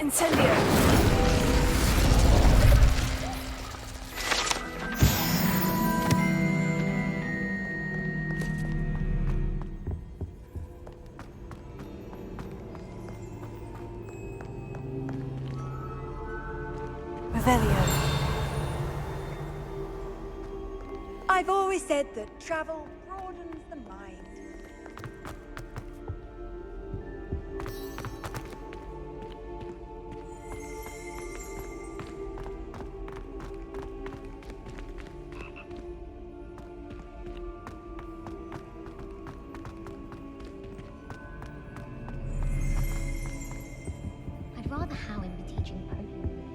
Incendio! Revelio. I've always said that travel broadens the mind. I'd rather Howin be teaching potions than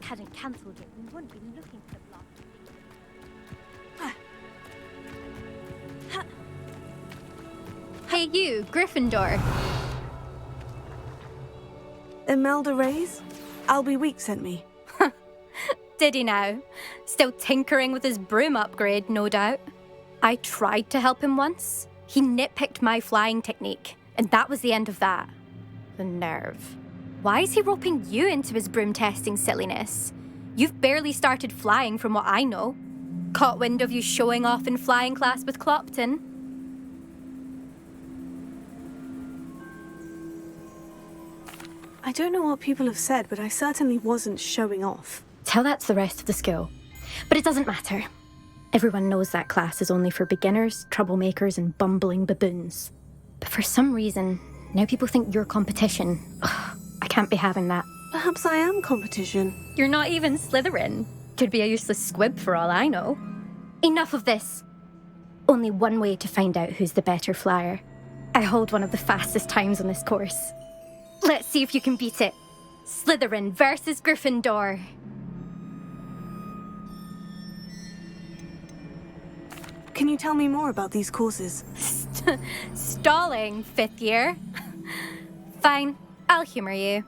hadn't cancelled it, we wouldn't be looking for the block. Hey you, Gryffindor. Imelda Reyes? Albie Week sent me. Did he now? Still tinkering with his broom upgrade, no doubt. I tried to help him once. He nitpicked my flying technique, and that was the end of that. The nerve. Why is he roping you into his broom testing silliness? You've barely started flying from what I know. Caught wind of you showing off in flying class with Clopton. I don't know what people have said, but I certainly wasn't showing off. Tell that to the rest of the school. But it doesn't matter. Everyone knows that class is only for beginners, troublemakers, and bumbling baboons. But for some reason, now people think you're competition. Ugh, I can't be having that. Perhaps I am competition. You're not even Slytherin. Could be a useless squib for all I know. Enough of this. Only one way to find out who's the better flyer. I hold one of the fastest times on this course. Let's see if you can beat it. Slytherin versus Gryffindor. Can you tell me more about these courses? Stalling, 5th year. Fine, I'll humour you.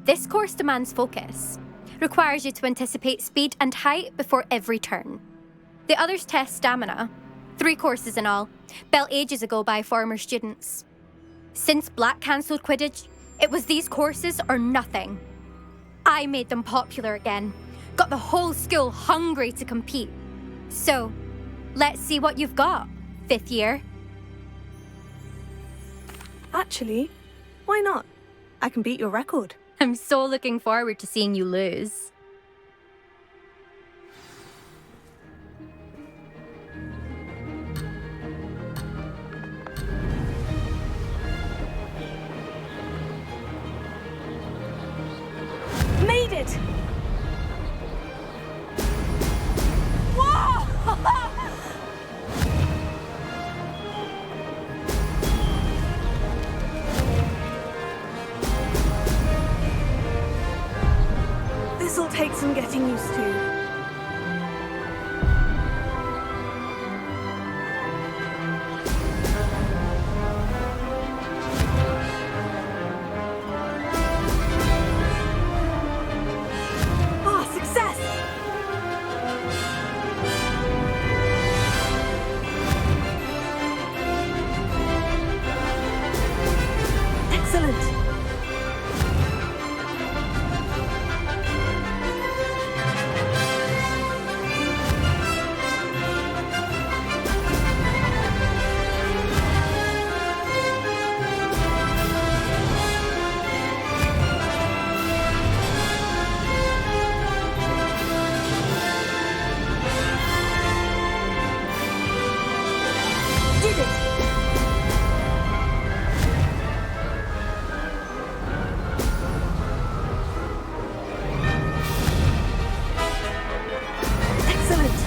This course demands focus. Requires you to anticipate speed and height before every turn. The others test stamina. 3 courses in all, built ages ago by former students. Since Black cancelled Quidditch, it was these courses or nothing. I made them popular again. Got the whole school hungry to compete. So, let's see what you've got, 5th year. Actually, why not? I can beat your record. I'm so looking forward to seeing you lose. Made it! Whoa! it! Excellent!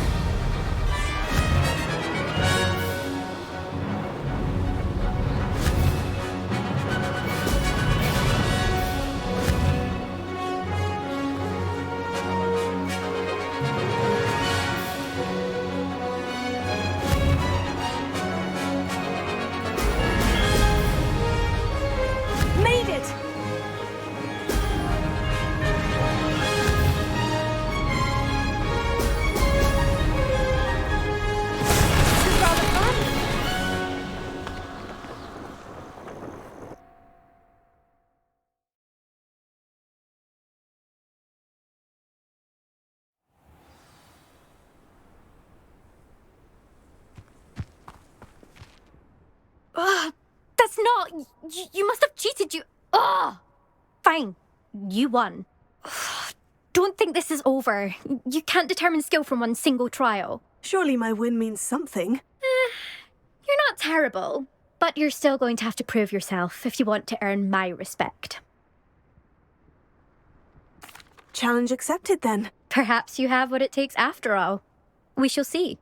Made it! This is rather fun. Ugh, that's not. You must have cheated. Ugh! Fine. You won. Ugh, don't think this is over. You can't determine skill from one single trial. Surely my win means something. You're not terrible, but you're still going to have to prove yourself if you want to earn my respect. Challenge accepted then. Perhaps you have what it takes after all. We shall see.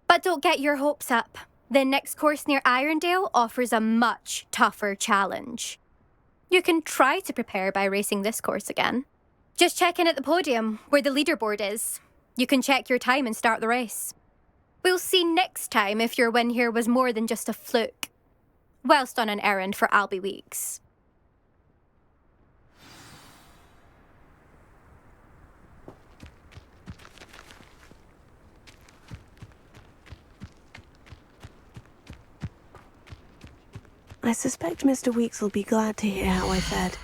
But don't get your hopes up. The next course near Irondale offers a much tougher challenge. You can try to prepare by racing this course again. Just check in at the podium, where the leaderboard is. You can check your time and start the race. We'll see next time if your win here was more than just a fluke. Whilst on an errand for Albie Weeks. I suspect Mr. Weeks will be glad to hear how I fared.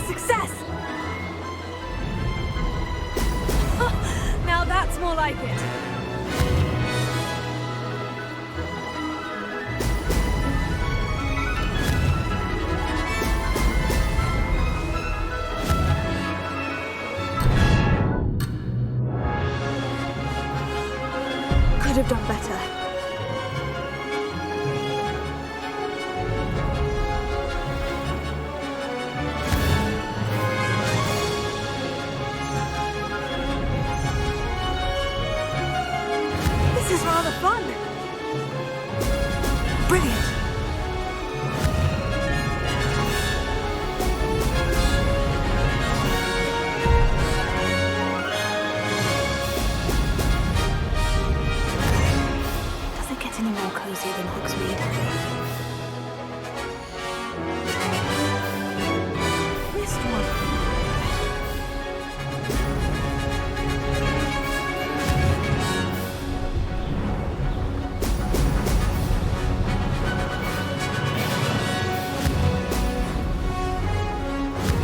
Success! Oh, now that's more like it. Could have done better. This is rather fun. Brilliant. Doesn't get any more cozy than Hogsmeade. Missed one.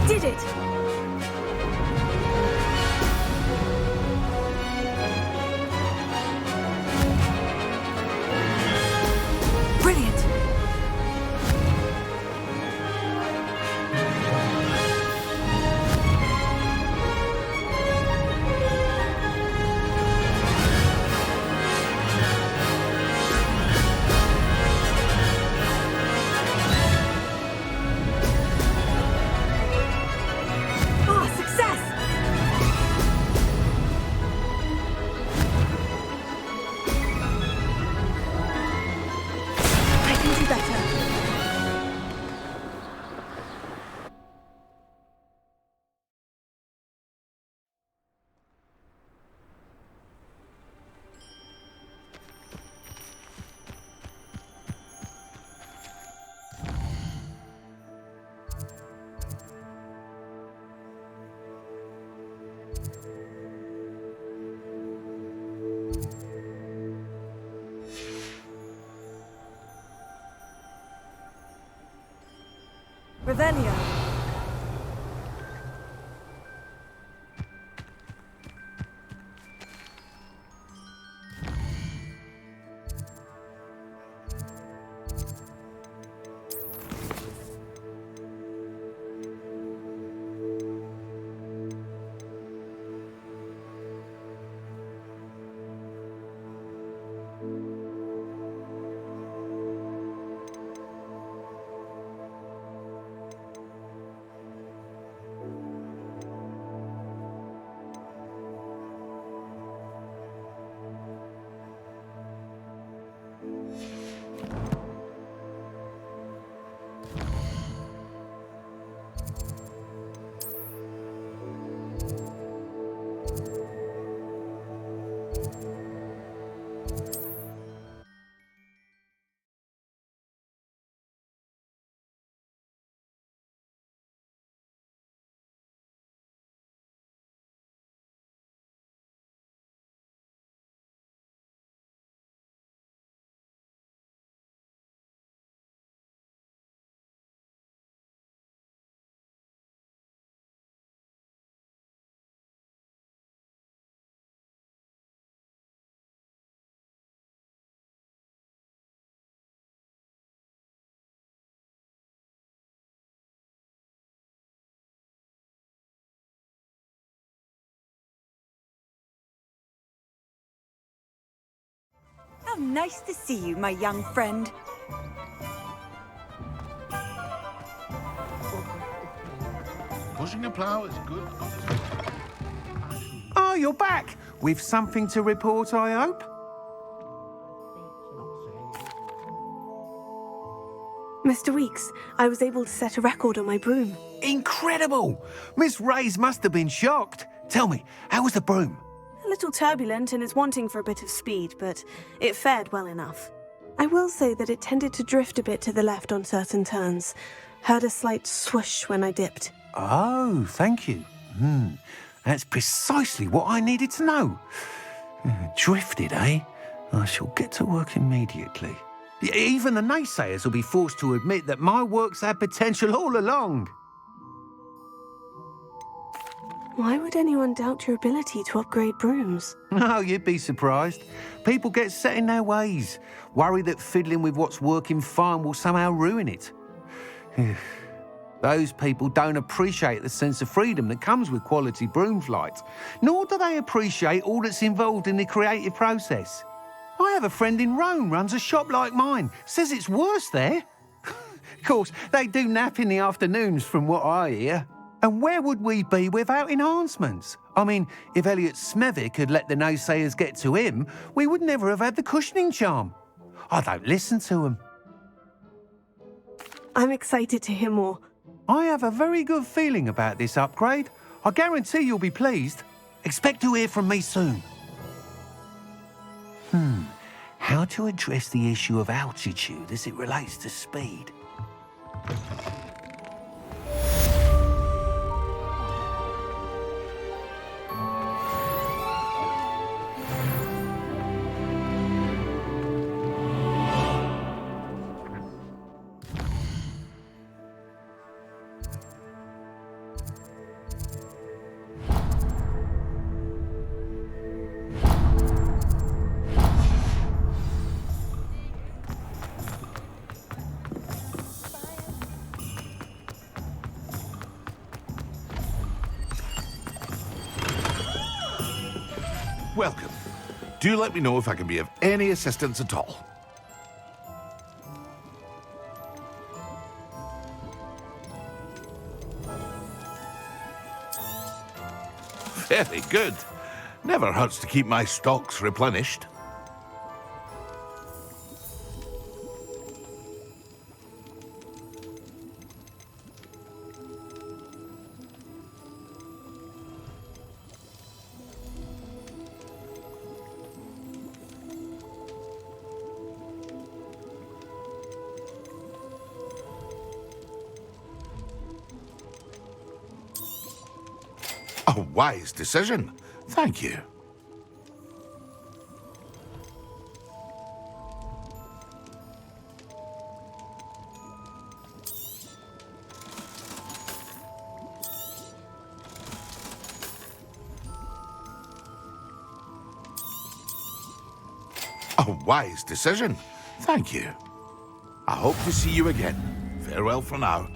Did it! Brilliant! Revelio. How nice to see you, my young friend. Pushing a plough is good. Oh, you're back! With something to report, I hope? Mr. Weeks, I was able to set a record on my broom. Incredible! Miss Ray's must have been shocked. Tell me, how was the broom? A little turbulent and is wanting for a bit of speed, but it fared well enough. I will say that it tended to drift a bit to the left on certain turns. Heard a slight swoosh when I dipped. Oh, thank you. That's precisely what I needed to know. Drifted, eh? I shall get to work immediately. Even the naysayers will be forced to admit that my work's had potential all along. Why would anyone doubt your ability to upgrade brooms? Oh, you'd be surprised. People get set in their ways, worry that fiddling with what's working fine will somehow ruin it. Those people don't appreciate the sense of freedom that comes with quality broom flight, nor do they appreciate all that's involved in the creative process. I have a friend in Rome runs a shop like mine, says it's worse there. Of course, they do nap in the afternoons from what I hear. And where would we be without enhancements? I mean, if Elliot Smethwick had let the naysayers get to him, we would never have had the cushioning charm. I don't listen to them. I'm excited to hear more. I have a very good feeling about this upgrade. I guarantee you'll be pleased. Expect to hear from me soon. How to address the issue of altitude as it relates to speed? Welcome. Do let me know if I can be of any assistance at all. Very good. Never hurts to keep my stocks replenished. A wise decision. Thank you. A wise decision. Thank you. I hope to see you again. Farewell for now.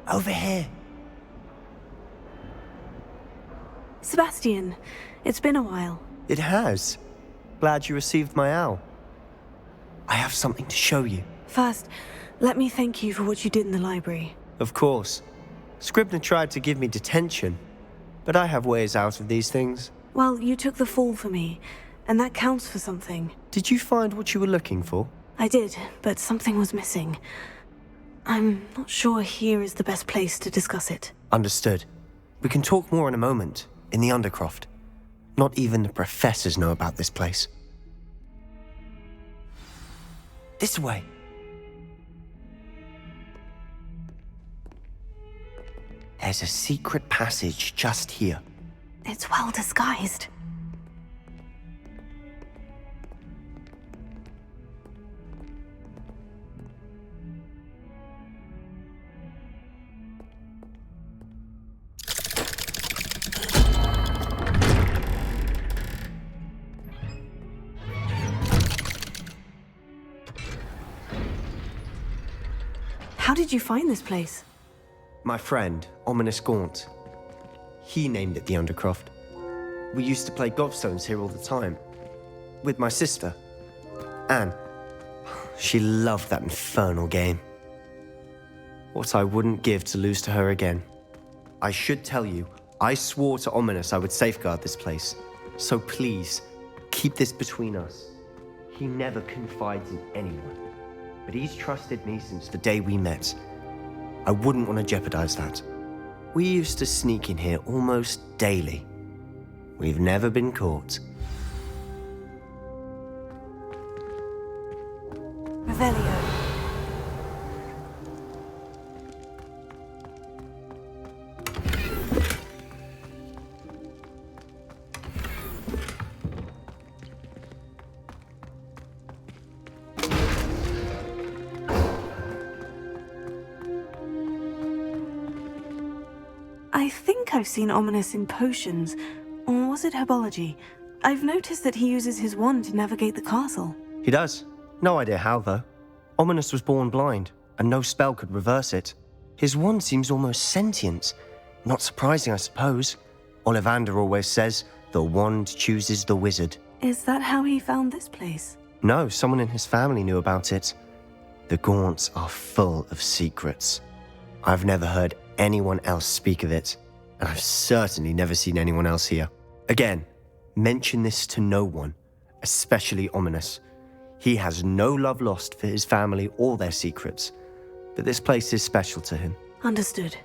Over here. Sebastian, it's been a while. It has. Glad you received my owl. I have something to show you. First, let me thank you for what you did in the library. Of course. Scribner tried to give me detention, but I have ways out of these things. Well, you took the fall for me, and that counts for something. Did you find what you were looking for? I did, but something was missing. I'm not sure here is the best place to discuss it. Understood. We can talk more in a moment, in the Undercroft. Not even the professors know about this place. This way. There's a secret passage just here. It's well disguised. How did you find this place? My friend, Ominous Gaunt. He named it the Undercroft. We used to play gobstones here all the time. With my sister, Anne. She loved that infernal game. What I wouldn't give to lose to her again. I should tell you, I swore to Ominous I would safeguard this place. So please, keep this between us. He never confides in anyone. But he's trusted me since the day we met. I wouldn't want to jeopardize that. We used to sneak in here almost daily. We've never been caught. Revelio. I think I've seen Ominous in potions, or was it herbology? I've noticed that he uses his wand to navigate the castle. He does. No idea how, though. Ominous was born blind, and no spell could reverse it. His wand seems almost sentient. Not surprising, I suppose. Ollivander always says, the wand chooses the wizard. Is that how he found this place? No, someone in his family knew about it. The Gaunts are full of secrets. I've never heard anyone else speak of it, and I've certainly never seen anyone else here. Again, mention this to no one, especially Ominous. He has no love lost for his family or their secrets, but this place is special to him. Understood.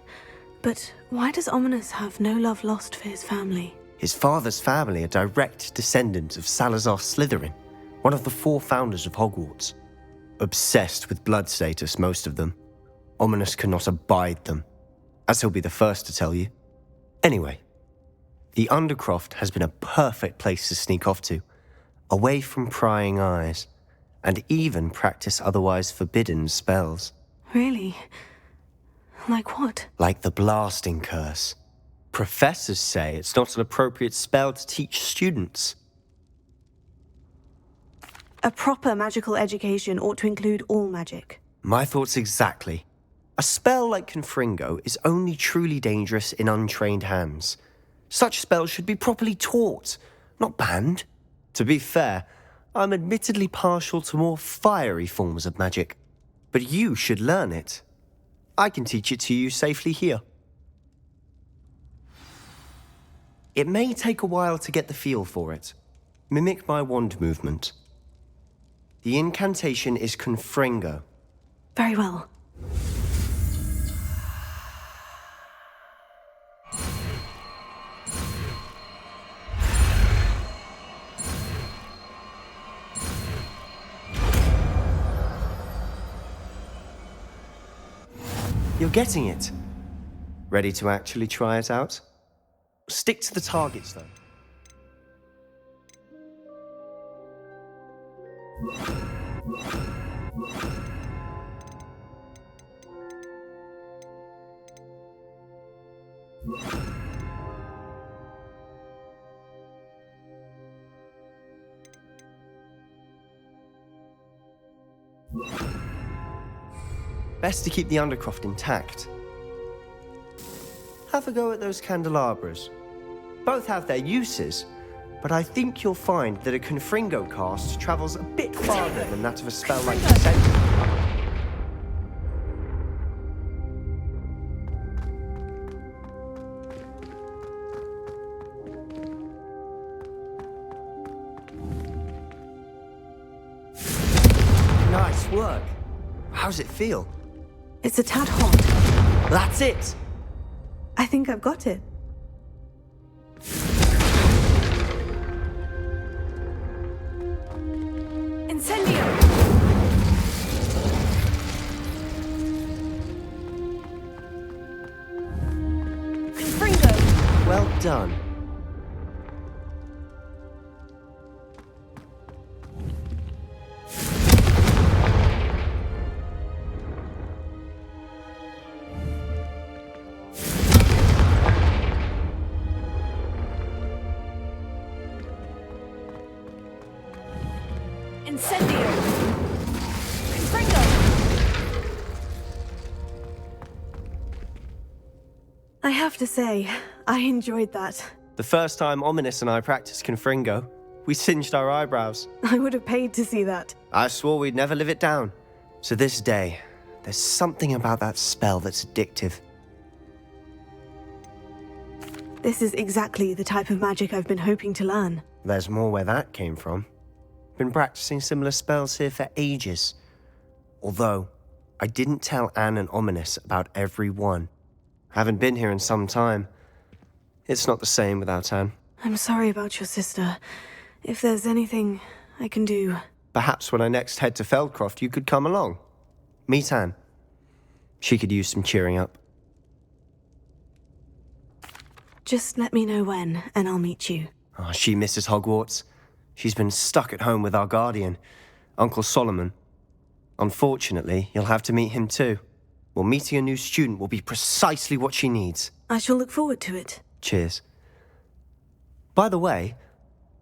But why does Ominous have no love lost for his family? His father's family are direct descendants of Salazar Slytherin, one of the 4 founders of Hogwarts. Obsessed with blood status, most of them. Ominous cannot abide them, as he'll be the first to tell you. Anyway, the Undercroft has been a perfect place to sneak off to, away from prying eyes, and even practice otherwise forbidden spells. Really? Like what? Like the blasting curse. Professors say it's not an appropriate spell to teach students. A proper magical education ought to include all magic. My thoughts exactly. A spell like Confringo is only truly dangerous in untrained hands. Such spells should be properly taught, not banned. To be fair, I'm admittedly partial to more fiery forms of magic. But you should learn it. I can teach it to you safely here. It may take a while to get the feel for it. Mimic my wand movement. The incantation is Confringo. Very well. You're getting it. Ready to actually try it out? Stick to the targets, though. Best to keep the Undercroft intact. Have a go at those candelabras. Both have their uses, but I think you'll find that a Confringo cast travels a bit farther than that of a spell like Descent. Nice work. How's it feel? It's a tad hot. That's it! I think I've got it. Incendio! Confringo! Well done. Incendio! Confringo! I have to say, I enjoyed that. The first time Ominous and I practiced Confringo, we singed our eyebrows. I would have paid to see that. I swore we'd never live it down. To this day, there's something about that spell that's addictive. This is exactly the type of magic I've been hoping to learn. There's more where that came from. Been practicing similar spells here for ages. Although, I didn't tell Anne and Ominous about every one. Haven't been here in some time. It's not the same without Anne. I'm sorry about your sister. If there's anything I can do... Perhaps when I next head to Feldcroft, you could come along. Meet Anne. She could use some cheering up. Just let me know when, and I'll meet you. Oh, she misses Hogwarts. She's been stuck at home with our guardian, Uncle Solomon. Unfortunately, you'll have to meet him too. Well, meeting a new student will be precisely what she needs. I shall look forward to it. Cheers. By the way,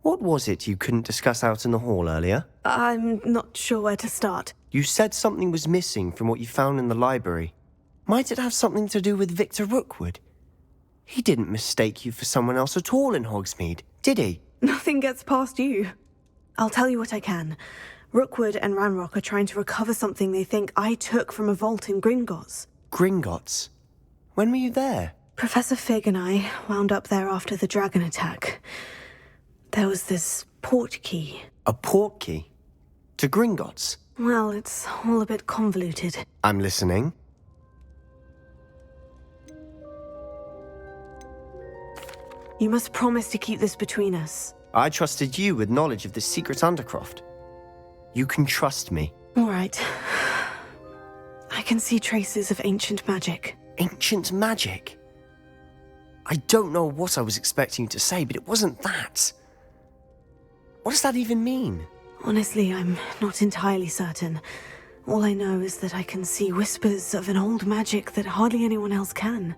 what was it you couldn't discuss out in the hall earlier? I'm not sure where to start. You said something was missing from what you found in the library. Might it have something to do with Victor Rookwood? He didn't mistake you for someone else at all in Hogsmeade, did he? Nothing gets past you. I'll tell you what I can. Rookwood and Ranrock are trying to recover something they think I took from a vault in Gringotts. Gringotts? When were you there? Professor Fig and I wound up there after the dragon attack. There was this port key. A port key? To Gringotts? Well, it's all a bit convoluted. I'm listening. You must promise to keep this between us. I trusted you with knowledge of this secret undercroft. You can trust me. All right. I can see traces of ancient magic. Ancient magic? I don't know what I was expecting you to say, but it wasn't that. What does that even mean? Honestly, I'm not entirely certain. All I know is that I can see whispers of an old magic that hardly anyone else can.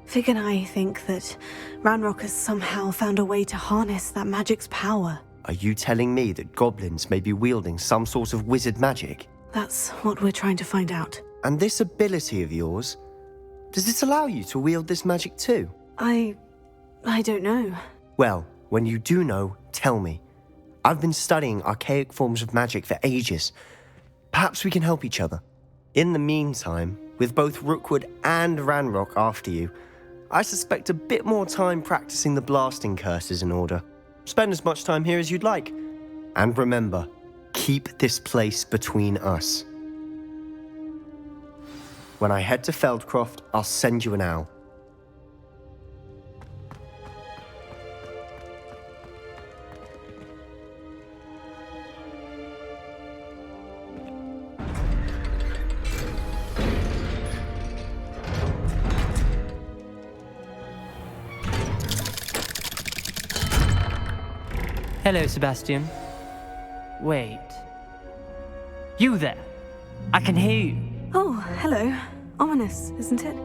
Fig and I think that Ranrock has somehow found a way to harness that magic's power. Are you telling me that goblins may be wielding some sort of wizard magic? That's what we're trying to find out. And this ability of yours, does it allow you to wield this magic too? I don't know. Well, when you do know, tell me. I've been studying archaic forms of magic for ages. Perhaps we can help each other. In the meantime, with both Rookwood and Ranrock after you, I suspect a bit more time practicing the blasting curses in order. Spend as much time here as you'd like. And remember, keep this place between us. When I head to Feldcroft, I'll send you an owl. Hello, Sebastian. Wait. You there? I can hear you. Oh, hello. Ominous, isn't it?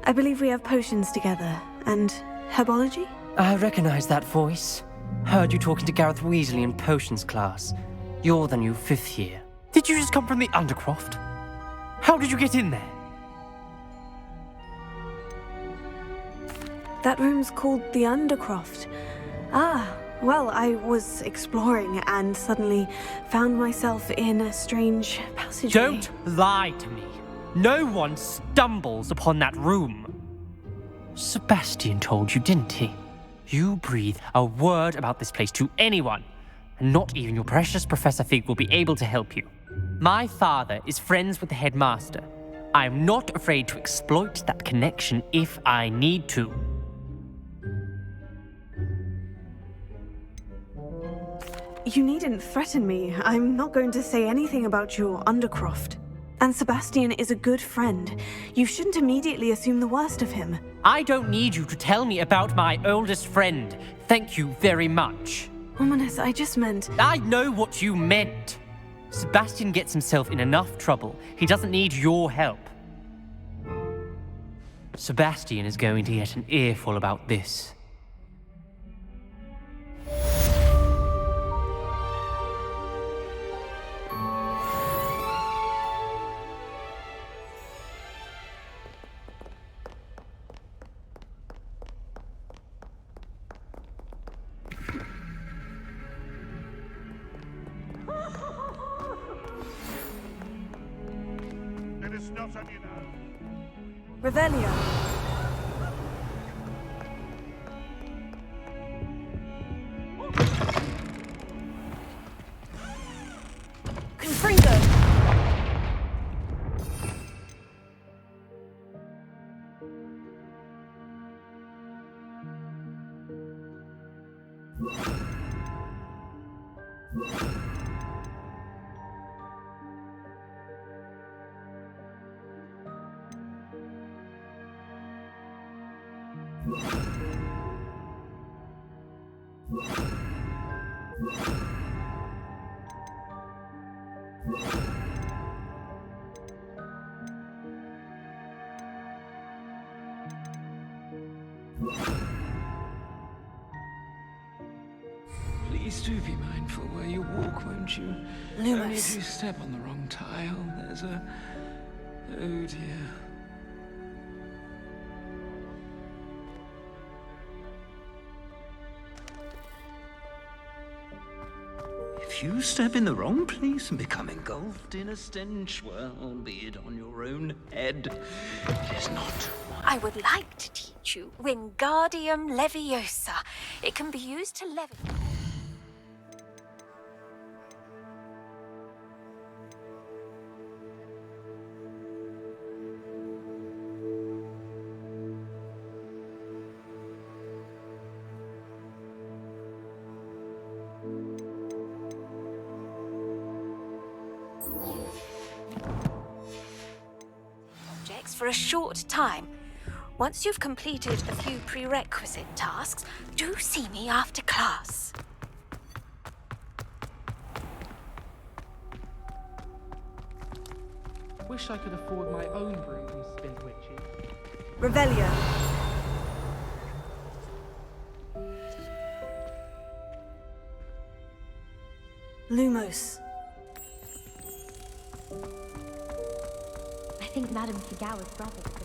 I believe we have potions together. And herbology? I recognize that voice. Heard you talking to Gareth Weasley in potions class. You're the new 5th year. Did you just come from the Undercroft? How did you get in there? That room's called the Undercroft. Ah, well, I was exploring and suddenly found myself in a strange passageway. Don't lie to me. No one stumbles upon that room. Sebastian told you, didn't he? You breathe a word about this place to anyone, and not even your precious Professor Fig will be able to help you. My father is friends with the headmaster. I'm not afraid to exploit that connection if I need to. You needn't threaten me. I'm not going to say anything about your Undercroft. And Sebastian is a good friend. You shouldn't immediately assume the worst of him. I don't need you to tell me about my oldest friend. Thank you very much. Ominous, I just meant... I know what you meant. Sebastian gets himself in enough trouble. He doesn't need your help. Sebastian is going to get an earful about this. Revelio. Confringo. Please do be mindful where you walk, won't you? Lumos. Only if you step on the wrong tile, there's a... Oh dear. If you step in the wrong place and become engulfed in a stench, well, be it on your own head, it is not. I would like to teach you Wingardium Leviosa. It can be used to levitate. Objects for a short time. Once you've completed a few prerequisite tasks, do see me after class. Wish I could afford my own broom, spin witches. Revelio. Lumos. I think Madame Fugawa's brother could.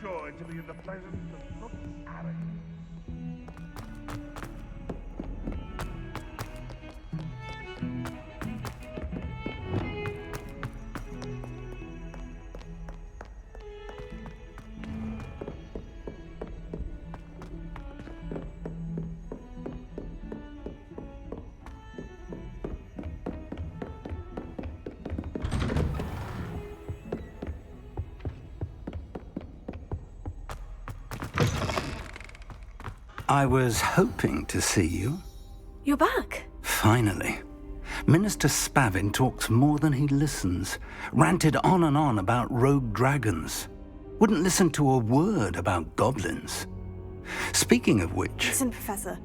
Joy to be in the presence of Brooks Harry. I was hoping to see you. You're back. Finally. Minister Spavin talks more than he listens. Ranted on and on about rogue dragons. Wouldn't listen to a word about goblins. Speaking of which... Listen, Professor.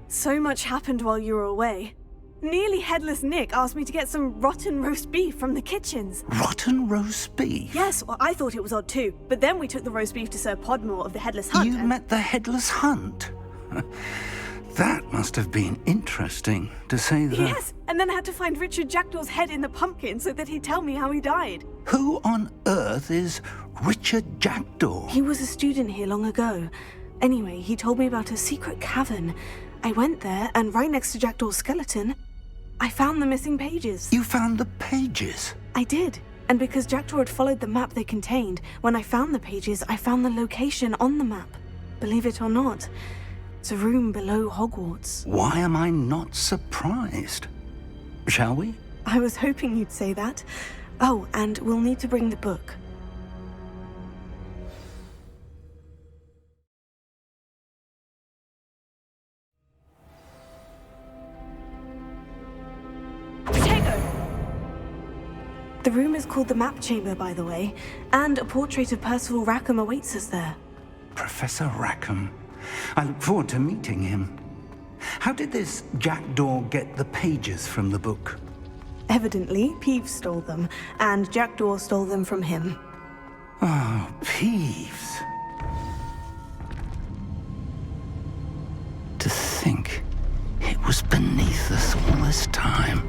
So much happened while you were away. Nearly Headless Nick asked me to get some rotten roast beef from the kitchens. Rotten roast beef? Yes, well, I thought it was odd too. But then we took the roast beef to Sir Podmore of the Headless Hunt. You met the Headless Hunt? That must have been interesting, to say the... Yes, and then I had to find Richard Jackdaw's head in the pumpkin so that he'd tell me how he died. Who on earth is Richard Jackdaw? He was a student here long ago. Anyway, he told me about a secret cavern. I went there, and right next to Jackdaw's skeleton, I found the missing pages. You found the pages? I did. And because Jackdaw had followed the map they contained, when I found the pages, I found the location on the map. Believe it or not, it's a room below Hogwarts. Why am I not surprised? Shall we? I was hoping you'd say that. Oh, and we'll need to bring the book. The room is called the Map Chamber, by the way, and a portrait of Percival Rackham awaits us there. Professor Rackham. I look forward to meeting him. How did this Jackdaw get the pages from the book? Evidently, Peeves stole them, and Jackdaw stole them from him. Oh, Peeves. To think it was beneath us all this time.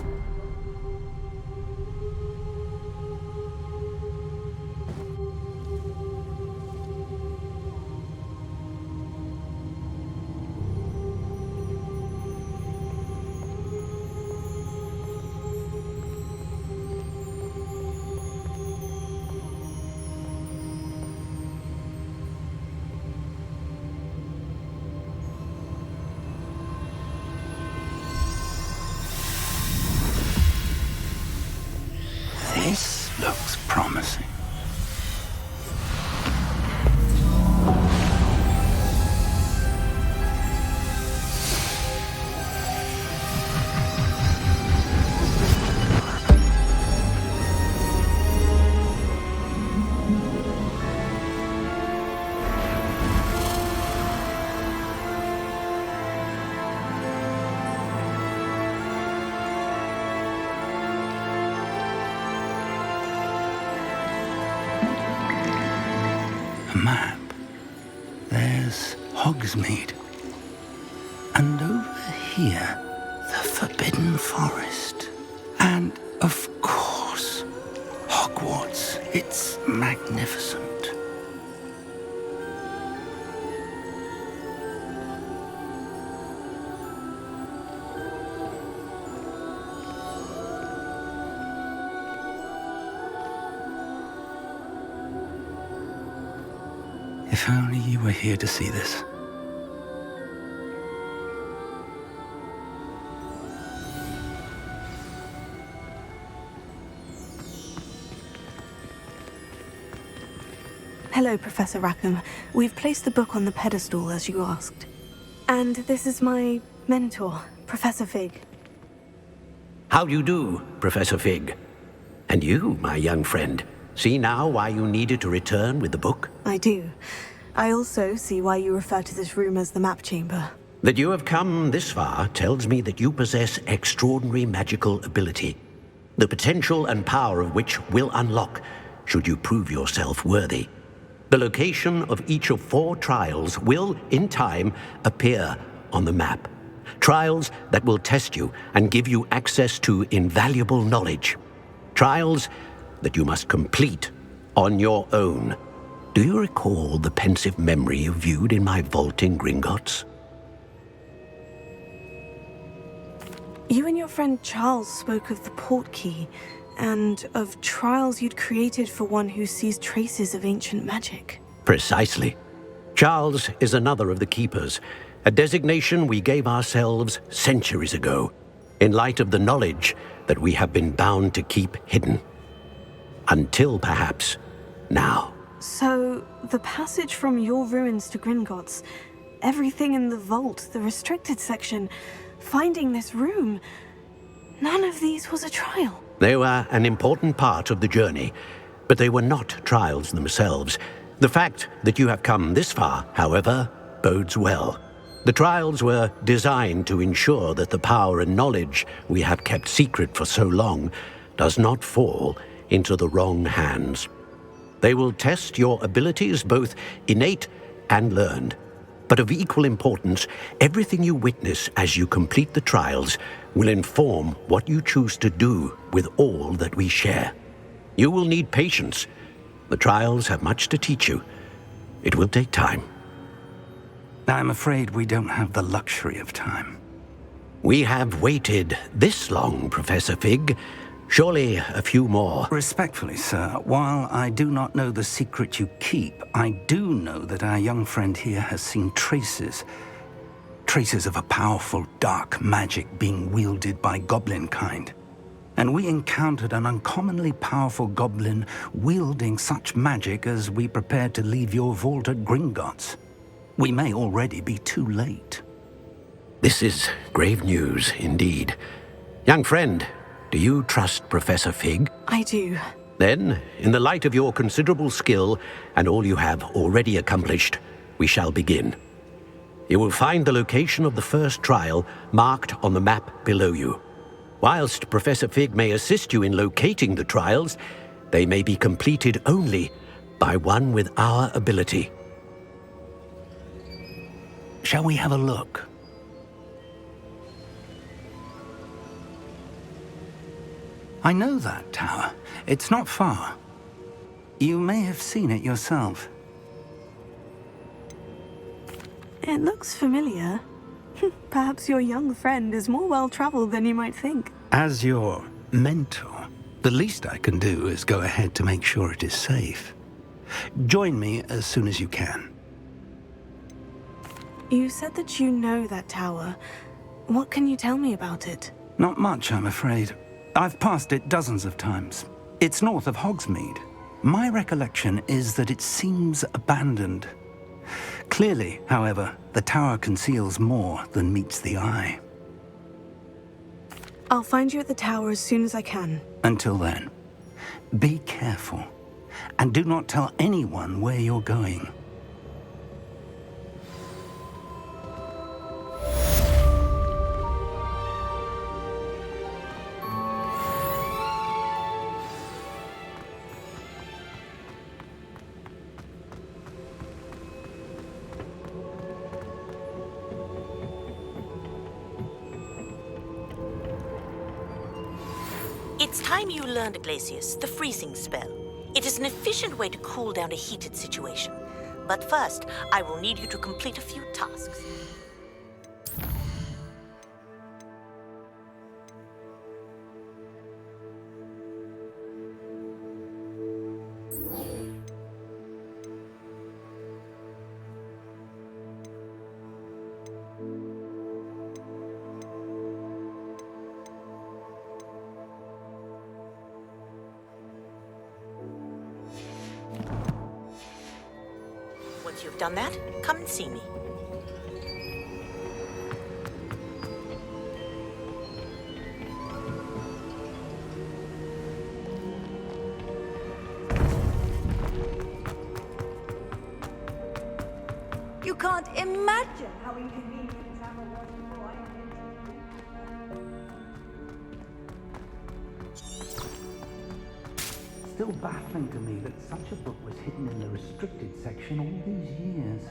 there's Hogsmeade. And over here, the Forbidden Forest. And, of course, Hogwarts. It's magnificent. If only you were here to see this. Hello, Professor Rackham. We've placed the book on the pedestal as you asked. And this is my mentor, Professor Fig. How do you do, Professor Fig? And you, my young friend, see now why you needed to return with the book? I do. I also see why you refer to this room as the map chamber. That you have come this far tells me that you possess extraordinary magical ability, the potential and power of which will unlock should you prove yourself worthy. The location of each of 4 trials will, in time, appear on the map. Trials that will test you and give you access to invaluable knowledge. Trials that you must complete on your own. Do you recall the pensive memory you viewed in my vault in Gringotts? You and your friend Charles spoke of the portkey, and of trials you'd created for one who sees traces of ancient magic. Precisely. Charles is another of the Keepers, a designation we gave ourselves centuries ago, in light of the knowledge that we have been bound to keep hidden. Until, perhaps, now. So, the passage from your ruins to Gringotts, everything in the vault, the restricted section, finding this room, none of these was a trial. They were an important part of the journey, but they were not trials themselves. The fact that you have come this far, however, bodes well. The trials were designed to ensure that the power and knowledge we have kept secret for so long does not fall into the wrong hands. They will test your abilities, both innate and learned. But of equal importance, everything you witness as you complete the trials will inform what you choose to do with all that we share. You will need patience. The trials have much to teach you. It will take time. I'm afraid we don't have the luxury of time. We have waited this long, Professor Fig. Surely a few more. Respectfully, sir, while I do not know the secret you keep, I do know that our young friend here has seen traces of a powerful dark magic being wielded by goblin kind. And we encountered an uncommonly powerful goblin wielding such magic as we prepared to leave your vault at Gringotts. We may already be too late. This is grave news indeed. Young friend, do you trust Professor Fig? I do. Then, in the light of your considerable skill and all you have already accomplished, we shall begin. You will find the location of the first trial marked on the map below you. Whilst Professor Fig may assist you in locating the trials, they may be completed only by one with our ability. Shall we have a look? I know that tower. It's not far. You may have seen it yourself. It looks familiar. Perhaps your young friend is more well-traveled than you might think. As your mentor, the least I can do is go ahead to make sure it is safe. Join me as soon as you can. You said that you know that tower. What can you tell me about it? Not much, I'm afraid. I've passed it dozens of times. It's north of Hogsmeade. My recollection is that it seems abandoned. Clearly, however, the tower conceals more than meets the eye. I'll find you at the tower as soon as I can. Until then, be careful, and do not tell anyone where you're going. It's time you learned, Glacius, the freezing spell. It is an efficient way to cool down a heated situation. But first, I will need you to complete a few tasks. Once you've done that, come and see me. You can't imagine how inconvenient travel was before I Still baffling to me that such a book was hidden in the restricted section all these years.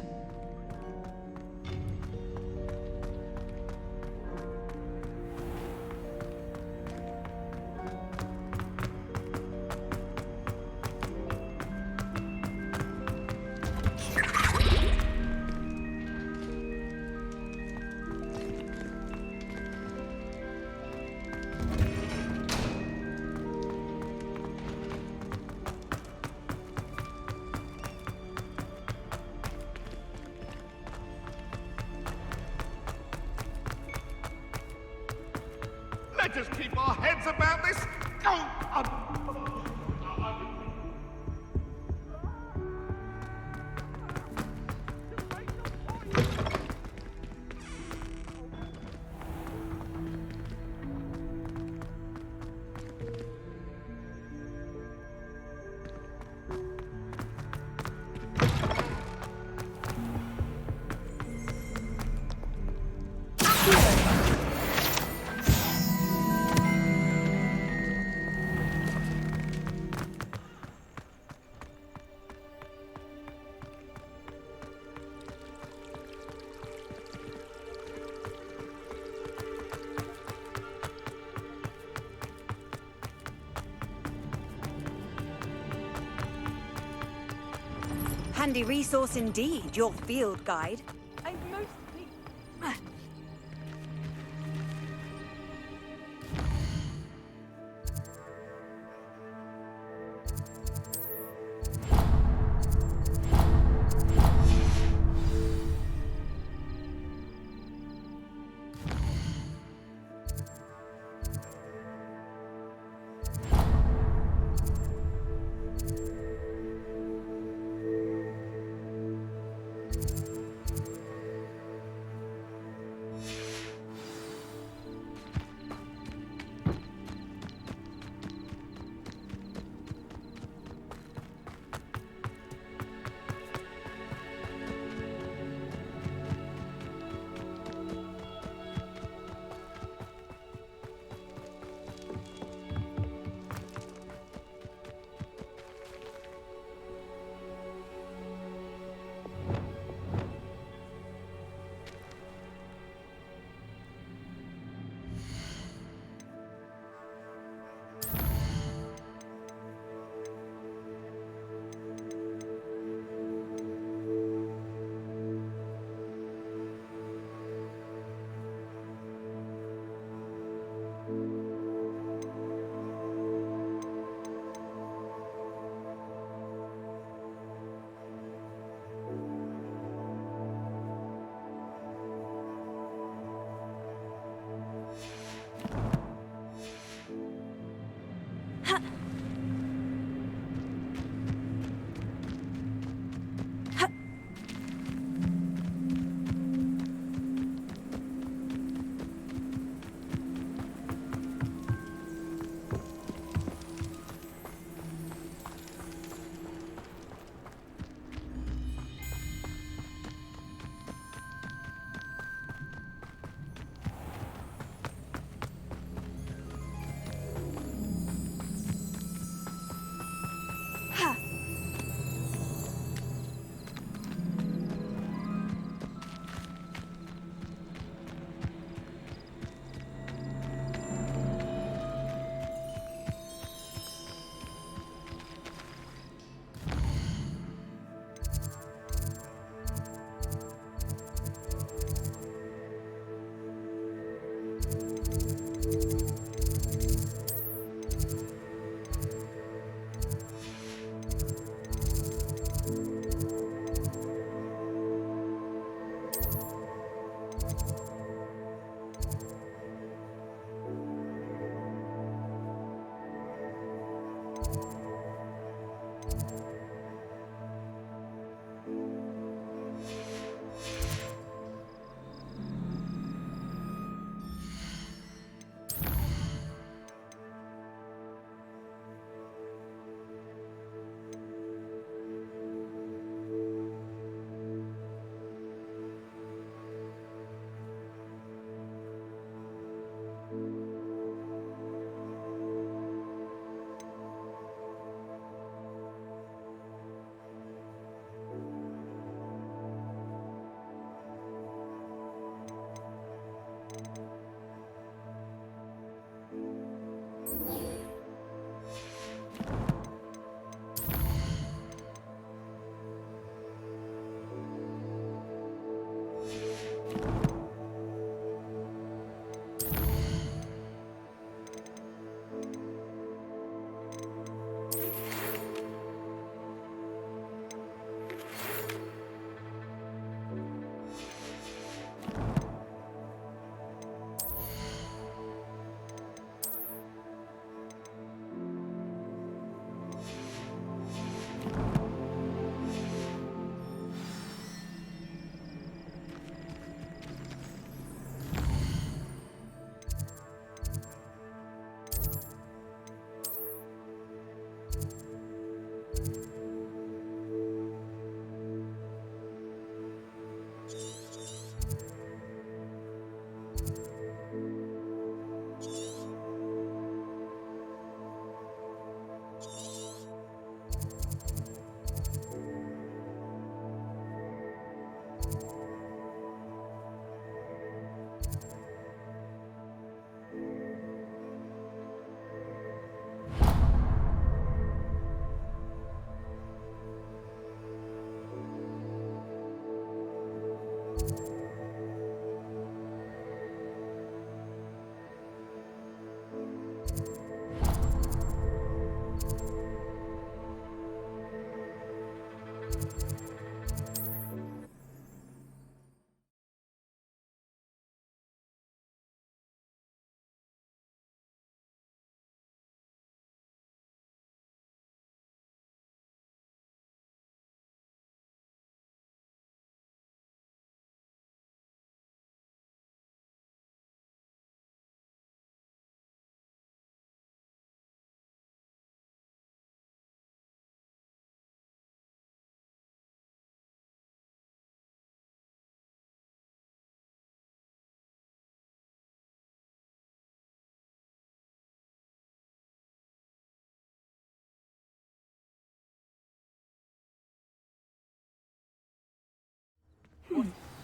Let us keep our heads about this. Oh, Handy resource indeed, your field guide. I mostly...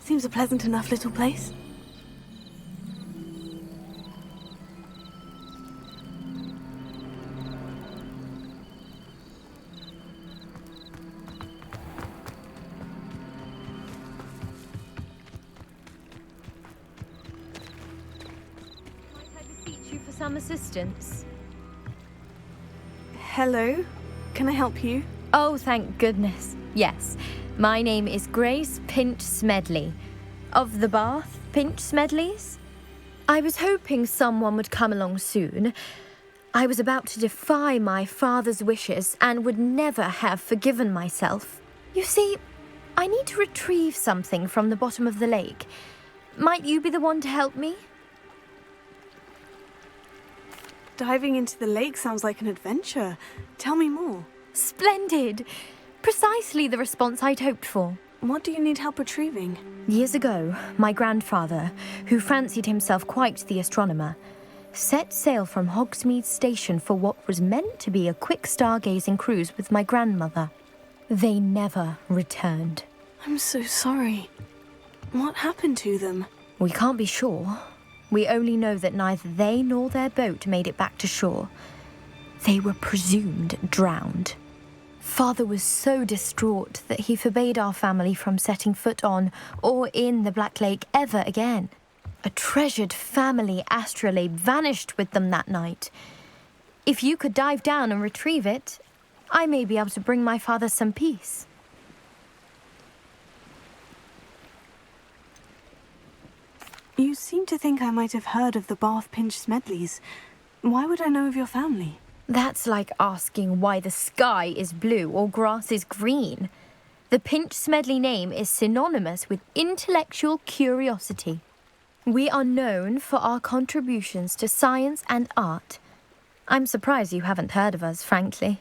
Seems a pleasant enough little place. Might I beseech you for some assistance? Hello? Can I help you? Oh, thank goodness. Yes. My name is Grace Pinch Smedley, of the Bath Pinch Smedleys. I was hoping someone would come along soon. I was about to defy my father's wishes and would never have forgiven myself. You see, I need to retrieve something from the bottom of the lake. Might you be the one to help me? Diving into the lake sounds like an adventure. Tell me more. Splendid! Precisely the response I'd hoped for. What do you need help retrieving? Years ago, my grandfather, who fancied himself quite the astronomer, set sail from Hogsmeade Station for what was meant to be a quick stargazing cruise with my grandmother. They never returned. I'm so sorry. What happened to them? We can't be sure. We only know that neither they nor their boat made it back to shore. They were presumed drowned. Father was so distraught that he forbade our family from setting foot on or in the Black Lake ever again. A treasured family astrolabe vanished with them that night. If you could dive down and retrieve it, I may be able to bring my father some peace. You seem to think I might have heard of the Bath Pinch Smedleys. Why would I know of your family? That's like asking why the sky is blue or grass is green. The Pinch Smedley name is synonymous with intellectual curiosity. We are known for our contributions to science and art. I'm surprised you haven't heard of us, frankly.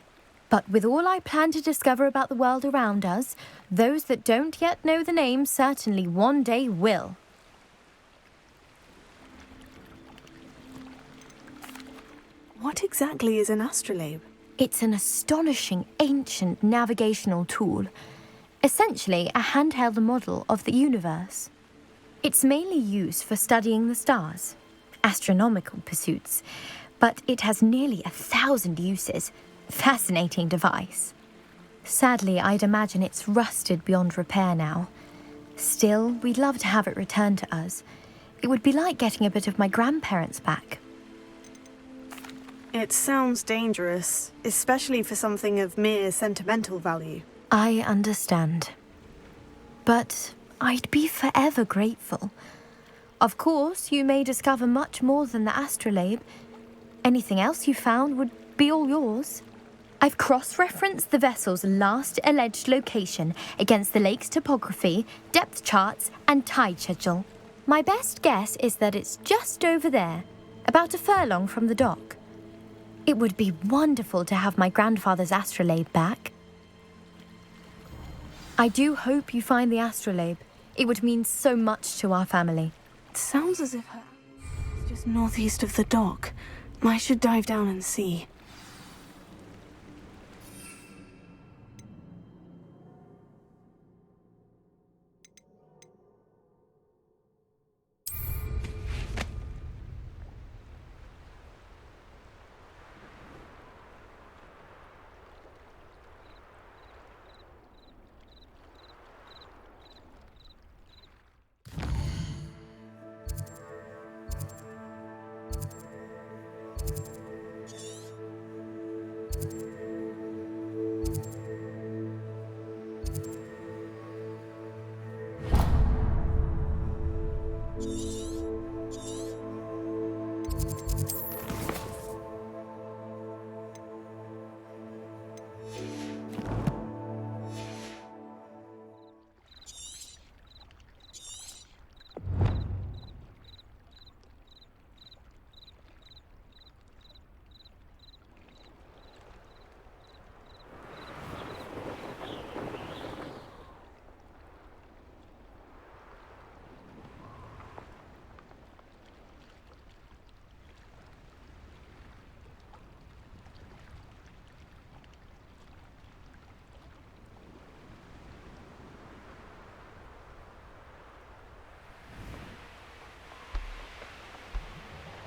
But with all I plan to discover about the world around us, those that don't yet know the name certainly one day will. What exactly is an astrolabe? It's an astonishing ancient navigational tool, essentially a handheld model of the universe. It's mainly used for studying the stars, astronomical pursuits, but it has nearly 1,000 uses. Fascinating device. Sadly, I'd imagine it's rusted beyond repair now. Still, we'd love to have it returned to us. It would be like getting a bit of my grandparents back. It sounds dangerous, especially for something of mere sentimental value. I understand. But I'd be forever grateful. Of course, you may discover much more than the astrolabe. Anything else you found would be all yours. I've cross-referenced the vessel's last alleged location against the lake's topography, depth charts, and tide schedule. My best guess is that it's just over there, about a furlong from the dock. It would be wonderful to have my grandfather's astrolabe back. I do hope you find the astrolabe. It would mean so much to our family. It sounds as if it's just northeast of the dock. I should dive down and see.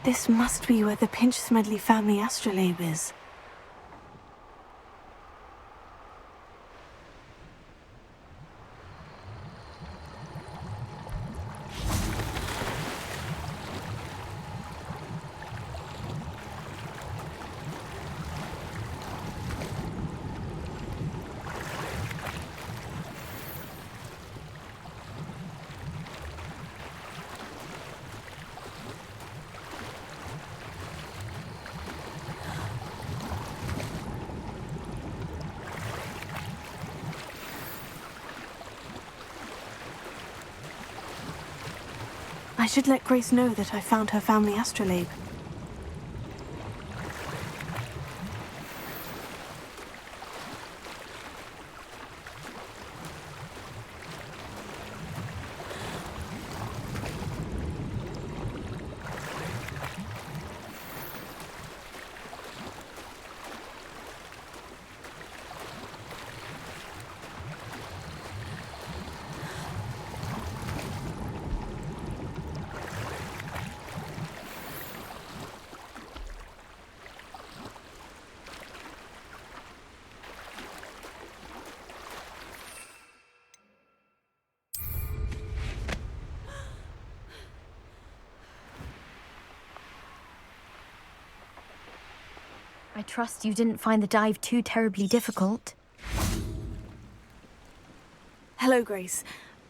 This must be where the Pinch-Smedley family astrolabe is. I should let Grace know that I found her family astrolabe. I trust you didn't find the dive too terribly difficult. Hello, Grace.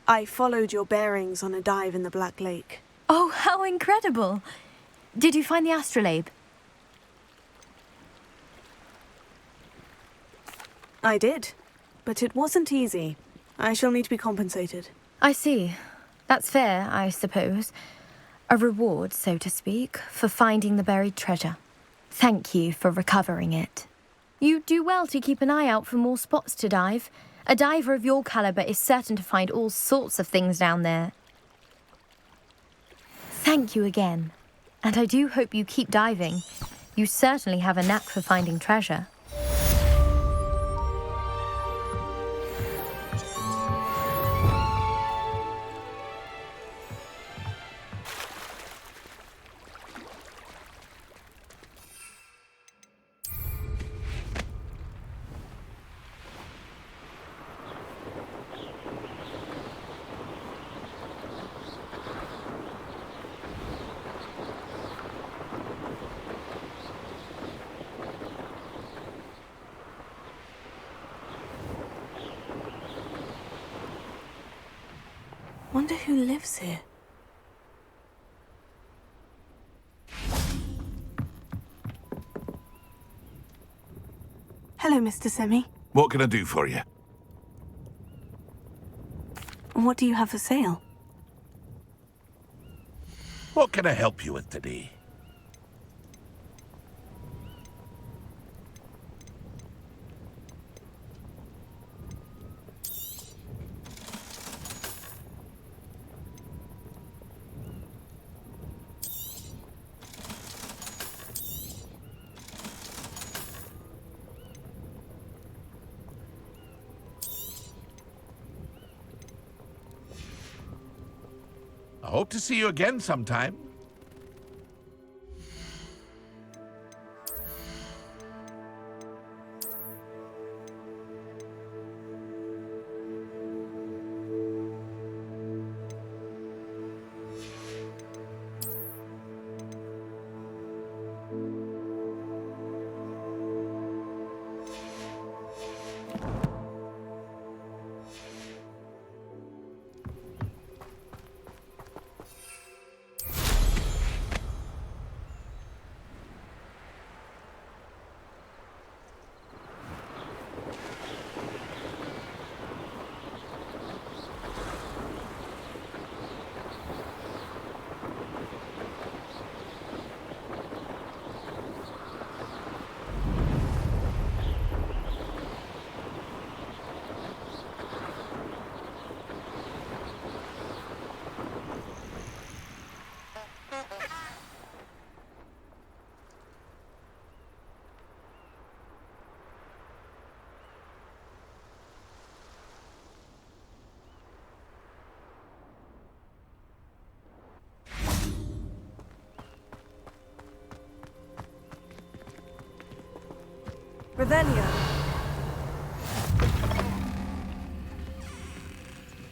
I followed your bearings on a dive in the Black Lake. Oh, how incredible! Did you find the astrolabe? I did, but it wasn't easy. I shall need to be compensated. I see. That's fair, I suppose. A reward, so to speak, for finding the buried treasure. Thank you for recovering it. You do well to keep an eye out for more spots to dive. A diver of your caliber is certain to find all sorts of things down there. Thank you again. And I do hope you keep diving. You certainly have a knack for finding treasure. Wonder who lives here. Hello, Mr. Semi. What can I do for you? What do you have for sale? What can I help you with today? I hope to see you again sometime. Revelio.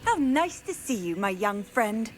How nice to see you, my young friend.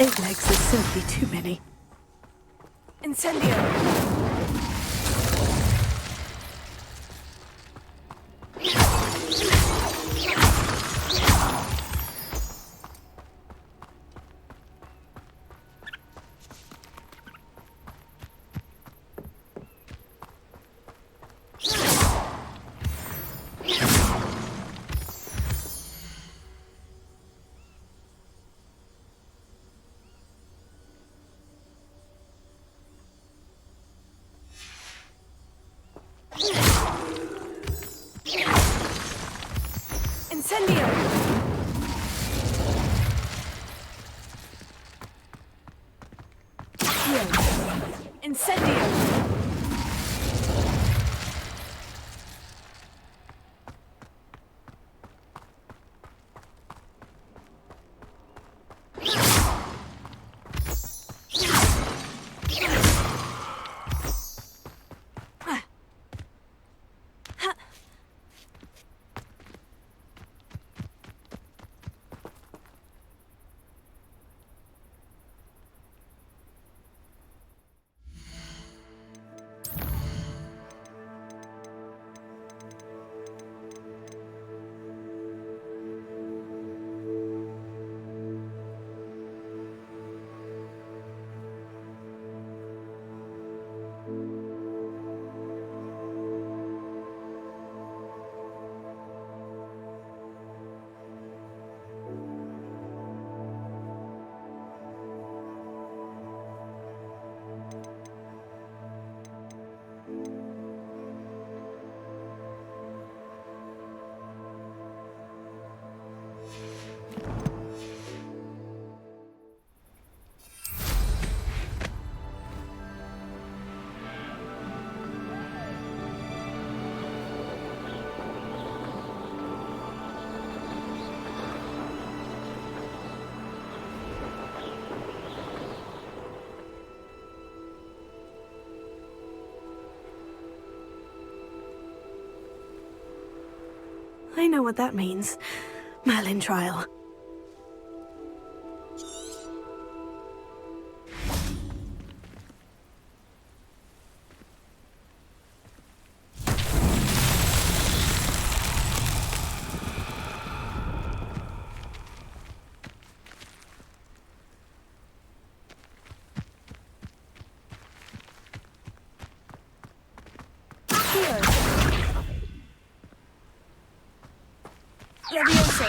8 legs is simply too many. Incendio! Incendio! Incendio! I know what that means. Merlin trial. Levioso.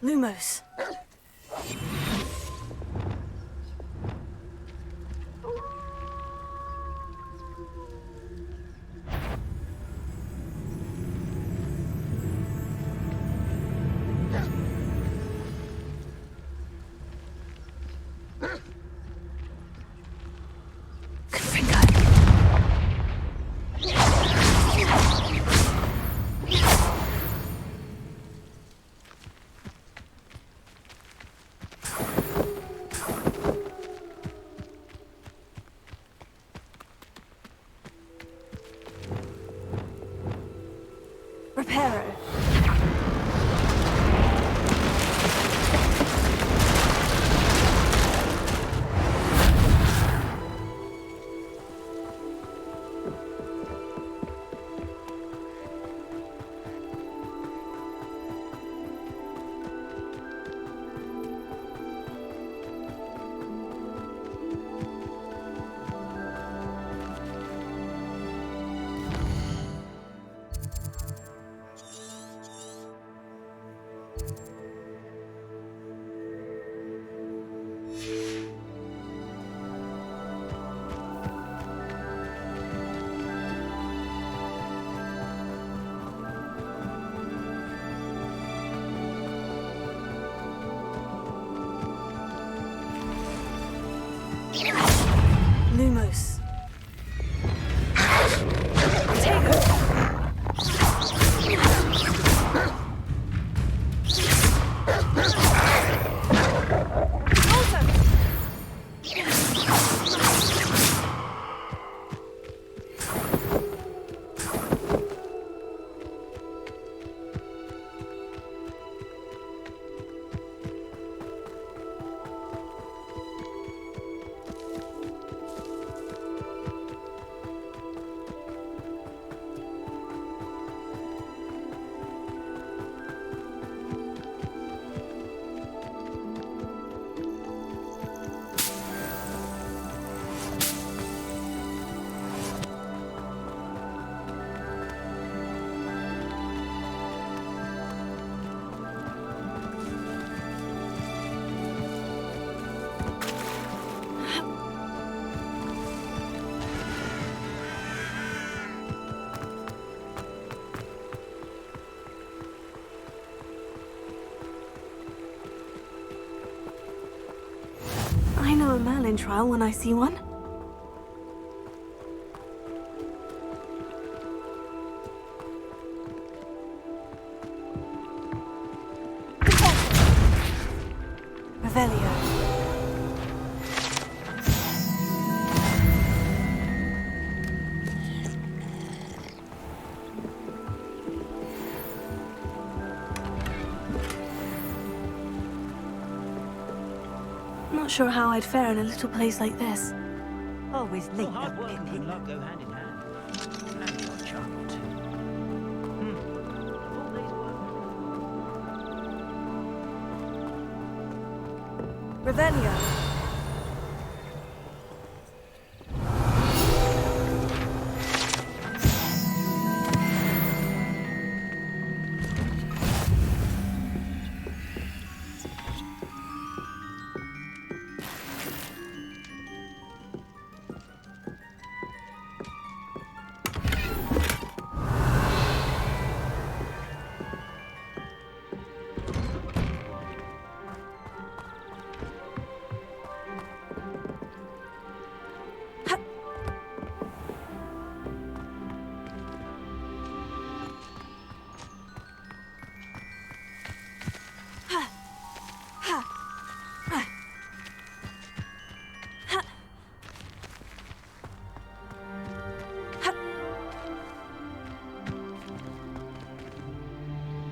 Lumos. Reparo. Lumos. I know a Merlin trial when I see one. Revelio. Not sure how I'd fare in a little place like this. Always late. Hard work and good luck go hand in hand. And your charm too. All day's work. Revelio.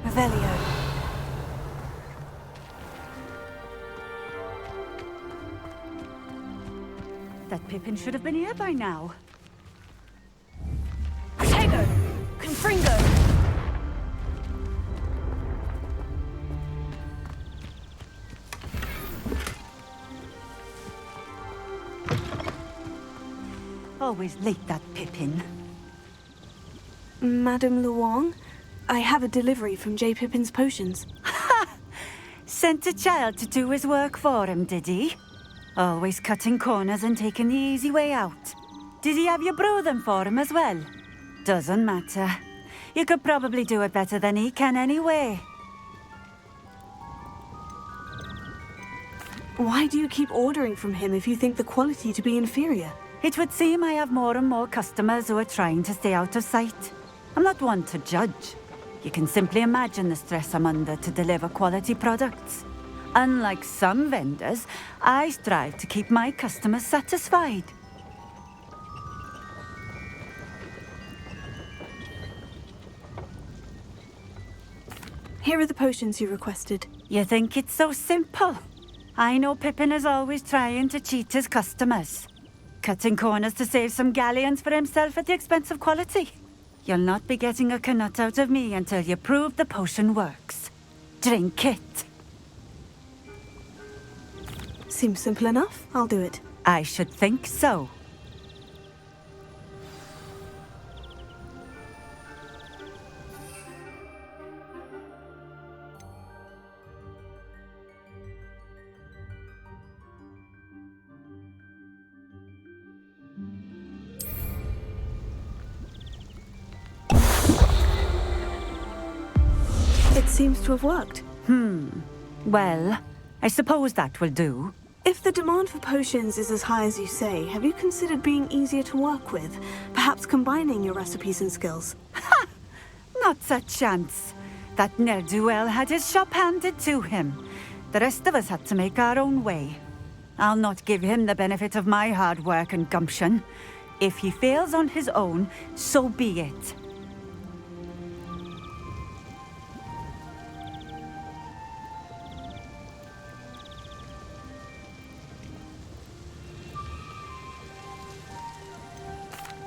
Revelio. That Pippin should have been here by now. Protego! Confringo! Always late, that Pippin. Madame Luong, I have a delivery from J. Pippin's Potions. Ha! sent a child to do his work for him, did he? Always cutting corners and taking the easy way out. Did he have you brew them for him as well? Doesn't matter. You could probably do it better than he can anyway. Why do you keep ordering from him if you think the quality to be inferior? It would seem I have more and more customers who are trying to stay out of sight. I'm not one to judge. You can simply imagine the stress I'm under to deliver quality products. Unlike some vendors, I strive to keep my customers satisfied. Here are the potions you requested. You think it's so simple? I know Pippin is always trying to cheat his customers. Cutting corners to save some galleons for himself at the expense of quality. You'll not be getting a canut out of me until you prove the potion works. Drink it. Seems simple enough. I'll do it. I should think so. It seems to have worked. Well, I suppose that will do. If the demand for potions is as high as you say, have you considered being easier to work with? Perhaps combining your recipes and skills? Ha! Not a chance. That ne'er-do-well had his shop handed to him. The rest of us had to make our own way. I'll not give him the benefit of my hard work and gumption. If he fails on his own, so be it.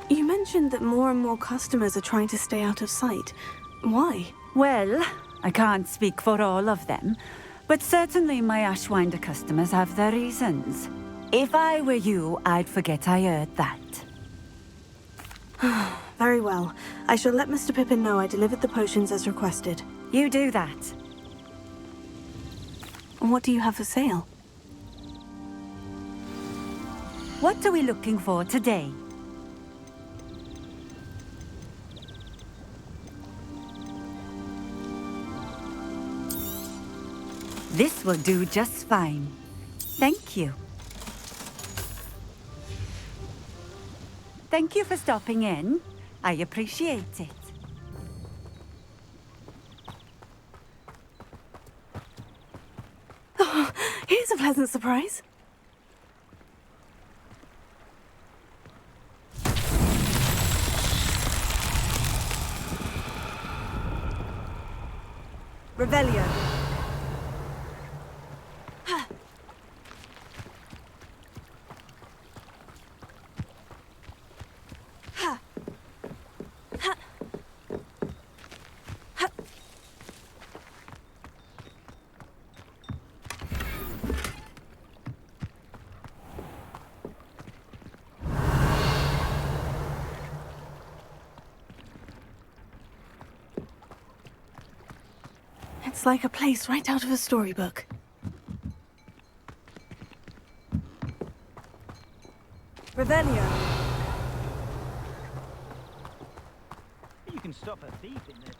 You mentioned that more and more customers are trying to stay out of sight. Why? Well, I can't speak for all of them, but certainly my Ashwinder customers have their reasons. If I were you, I'd forget I heard that. Very well. I shall let Mr. Pippin know I delivered the potions as requested. You do that. What do you have for sale? What are we looking for today? This will do just fine. Thank you. Thank you for stopping in. I appreciate it. Oh, here's a pleasant surprise. Revelio. It's like a place right out of a storybook. Revelio. You can stop a thief in there.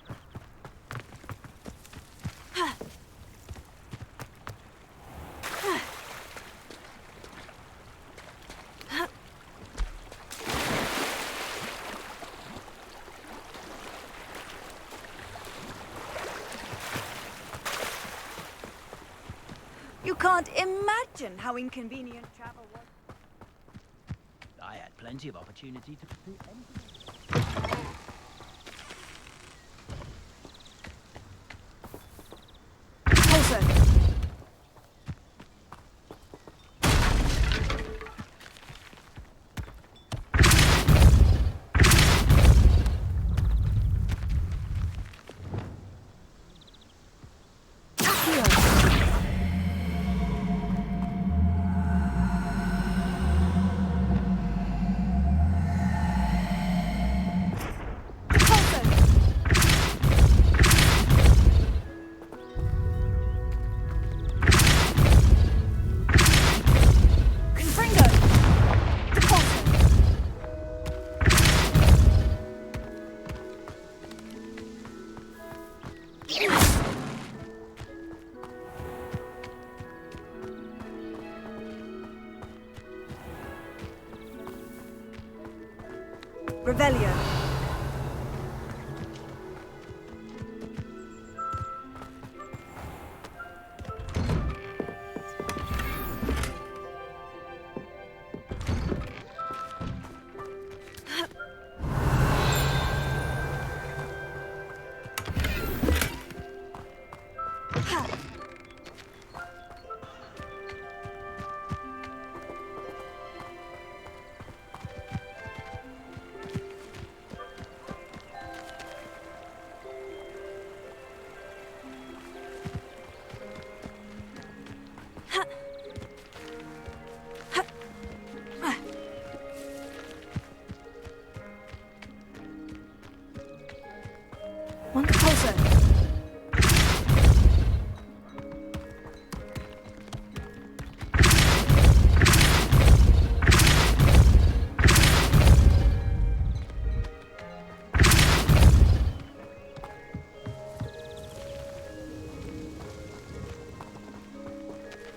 You can't imagine how inconvenient travel was. I had plenty of opportunity to pursue anything. Revelio. One closer.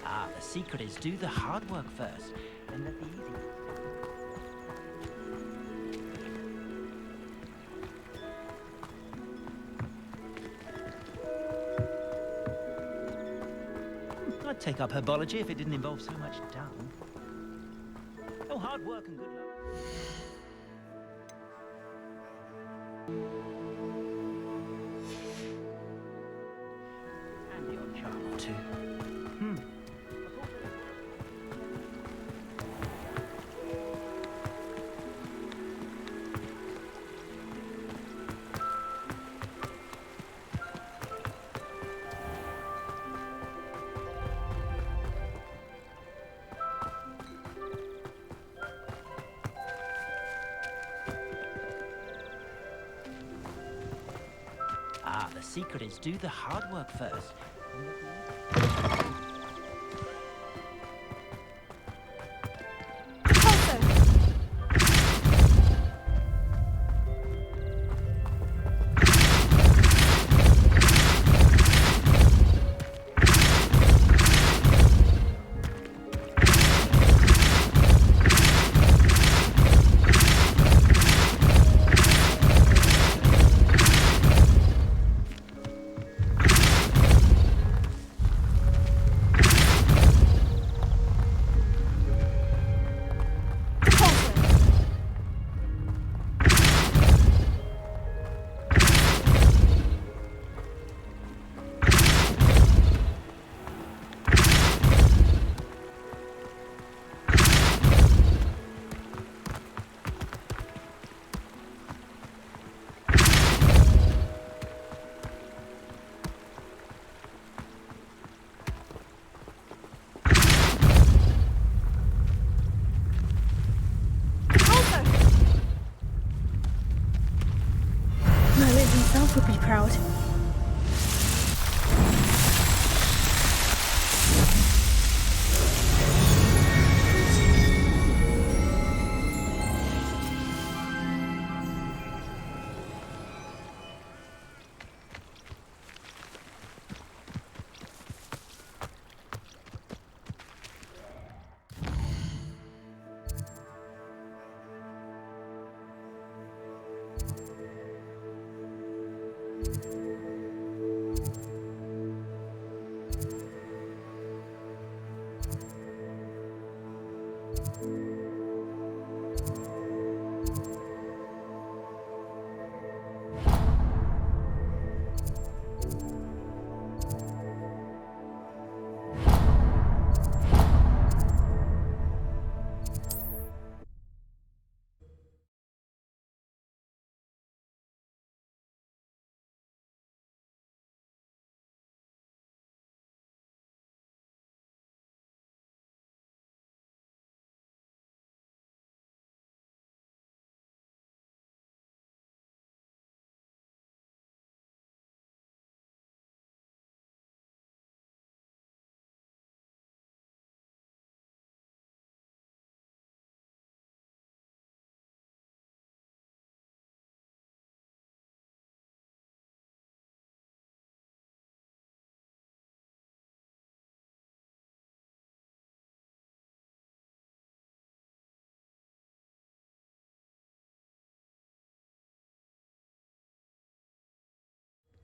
Ah, the secret is do the hard work first, and let the easy... I'd take up herbology if it didn't involve so much dung. Oh, hard work and good luck. And the odd charm or two. Ah, the secret is do the hard work first. Merlin himself would be proud.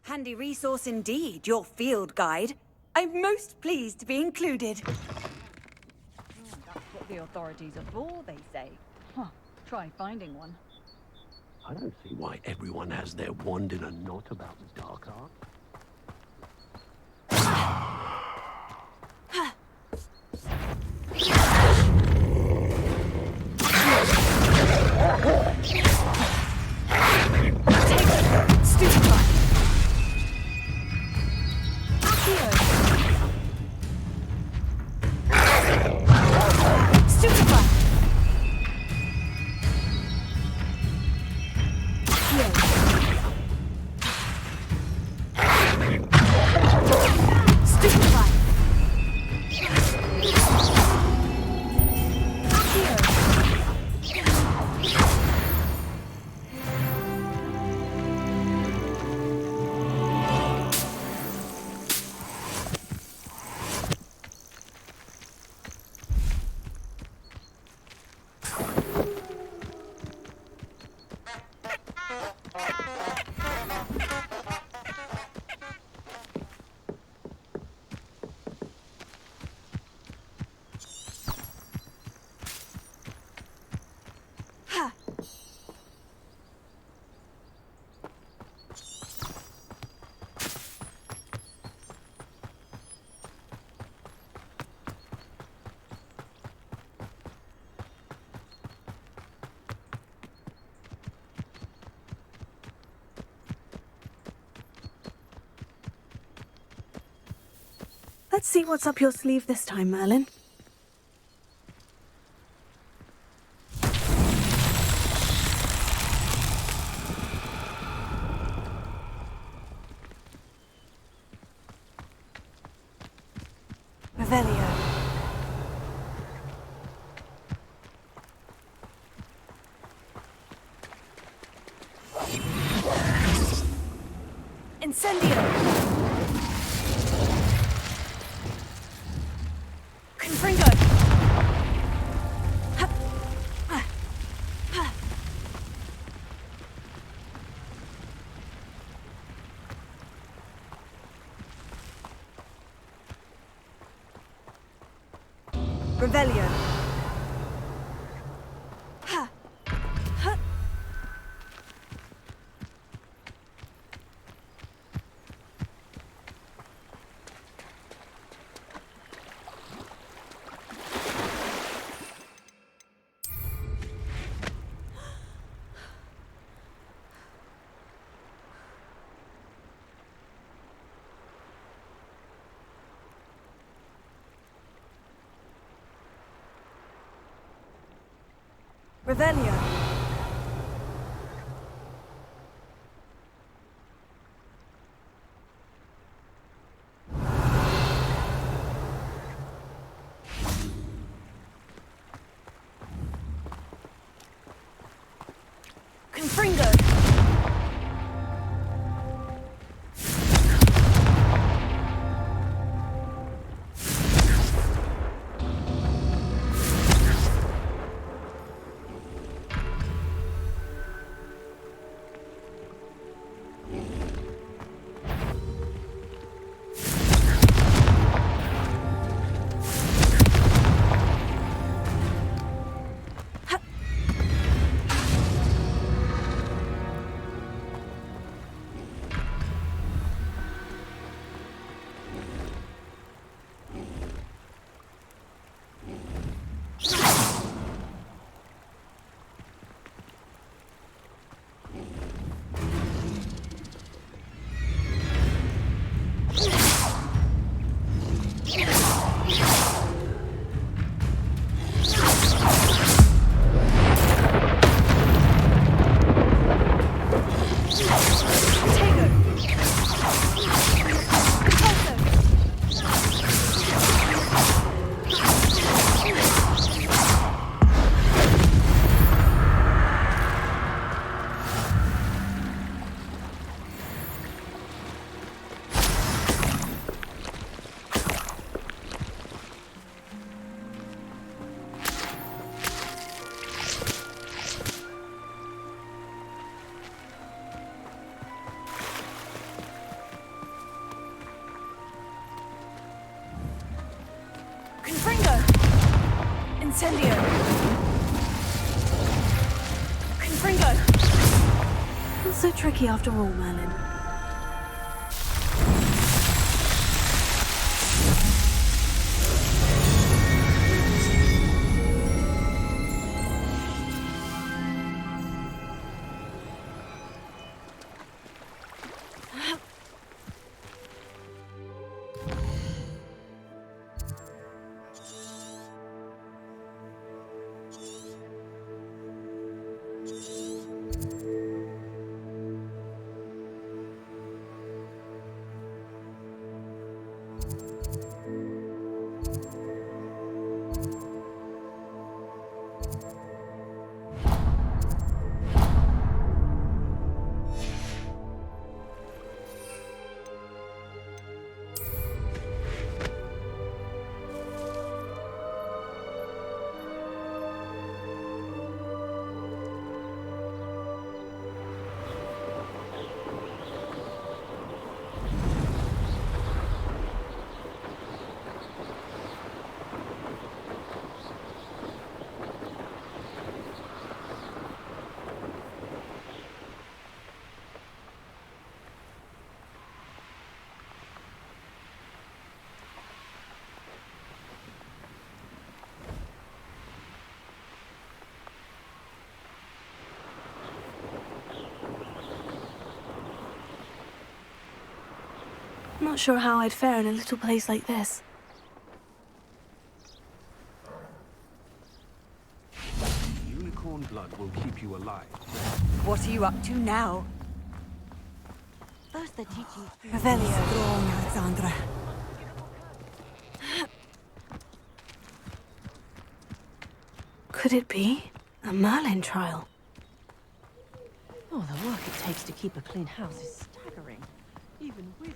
Handy resource indeed, your field guide. I'm most pleased to be included. That's what the authorities are for, they say. Huh. Try finding one. I don't see why everyone has their wand in a knot about the dark art. Let's see what's up your sleeve this time, Merlin. Revelio. Incendio. Confringo. Revelio. Revelio. Confringo. Revelio! Confringo! Not so tricky after all, Merlin. Not sure how I'd fare in a little place like this. Unicorn blood will keep you alive. What are you up to now? First they're teaching you Revelio. strong, Alexandra. Could it be a Merlin trial? Oh, the work it takes to keep a clean house is staggering. Even with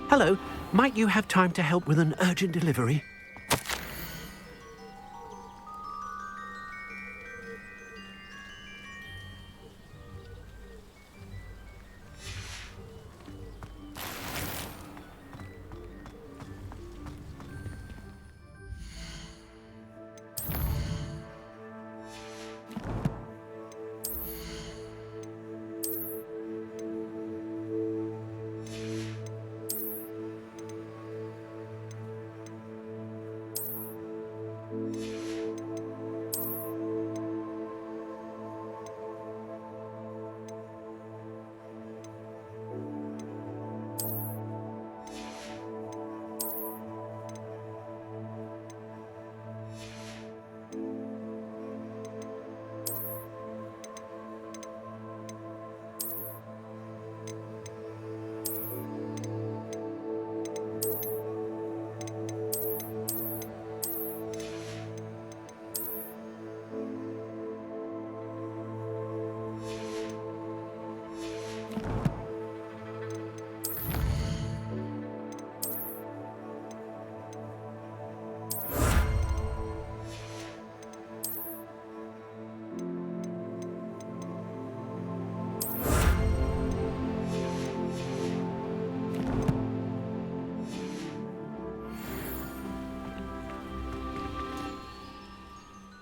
Hello, might you have time to help with an urgent delivery?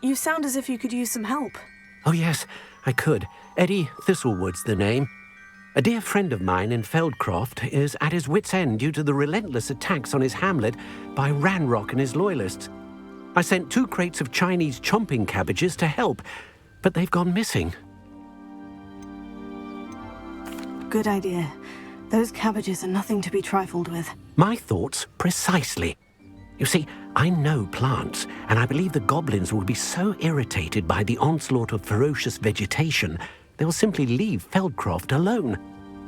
You sound as if you could use some help. Oh yes, I could. Eddie Thistlewood's the name. A dear friend of mine in Feldcroft is at his wit's end due to the relentless attacks on his hamlet by Ranrock and his loyalists. I sent 2 crates of Chinese chomping cabbages to help, but they've gone missing. Good idea. Those cabbages are nothing to be trifled with. My thoughts precisely. You see, I know plants, and I believe the goblins will be so irritated by the onslaught of ferocious vegetation, they'll simply leave Feldcroft alone.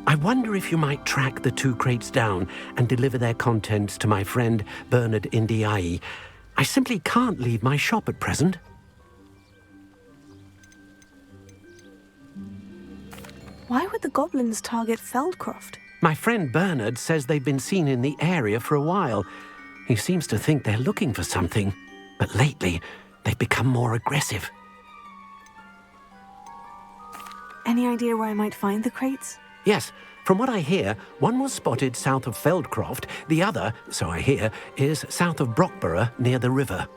I wonder if you might track the 2 crates down and deliver their contents to my friend Bernard Indiai. I simply can't leave my shop at present. Why would the goblins target Feldcroft? My friend Bernard says they've been seen in the area for a while. He seems to think they're looking for something, but lately they've become more aggressive. Any idea where I might find the crates? Yes, from what I hear, one was spotted south of Feldcroft, the other, so I hear, is south of Brockborough near the river.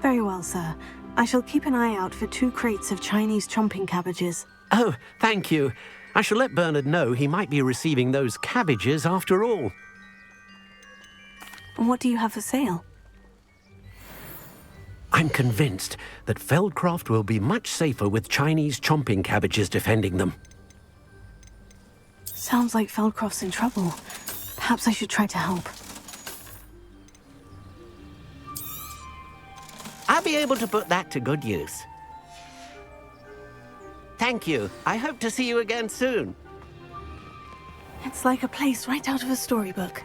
Very well, sir. I shall keep an eye out for 2 crates of Chinese chomping cabbages. Oh, thank you. I shall let Bernard know he might be receiving those cabbages after all. What do you have for sale? I'm convinced that Feldcroft will be much safer with Chinese chomping cabbages defending them. Sounds like Feldcroft's in trouble. Perhaps I should try to help. I'll be able to put that to good use. Thank you. I hope to see you again soon. It's like a place right out of a storybook.